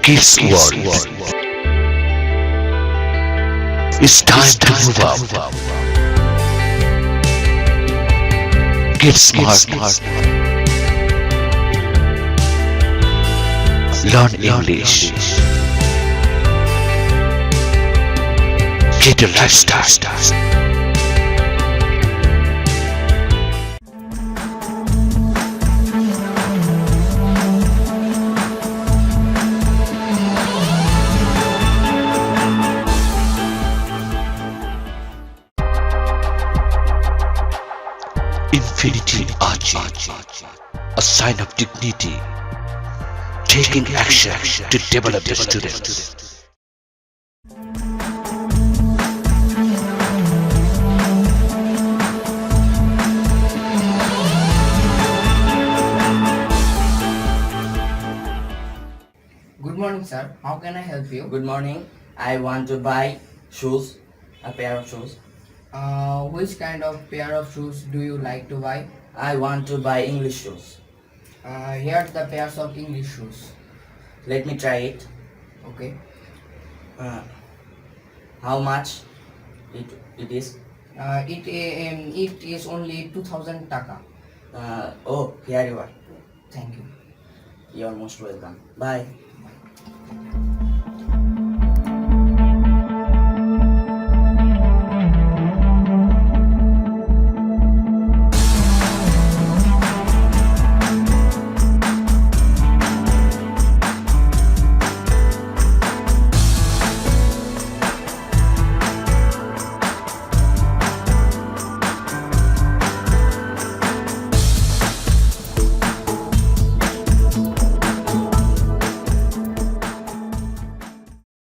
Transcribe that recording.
Kids World. It's time to move up. Get smart. Learn English. Get a lifestyle. Infinity Ahzee, a sign of dignity, taking action to develop the student. Good morning, sir. How can I help you? Good morning. I want to buy shoes, a pair of shoes. Which kind of pair of shoes do you like to buy? I want to buy English shoes. Here's the pairs of English shoes. Let me try it. Okay. How much it is? It is only 2000 taka. Oh, here you are. Thank you. You are most welcome. Bye.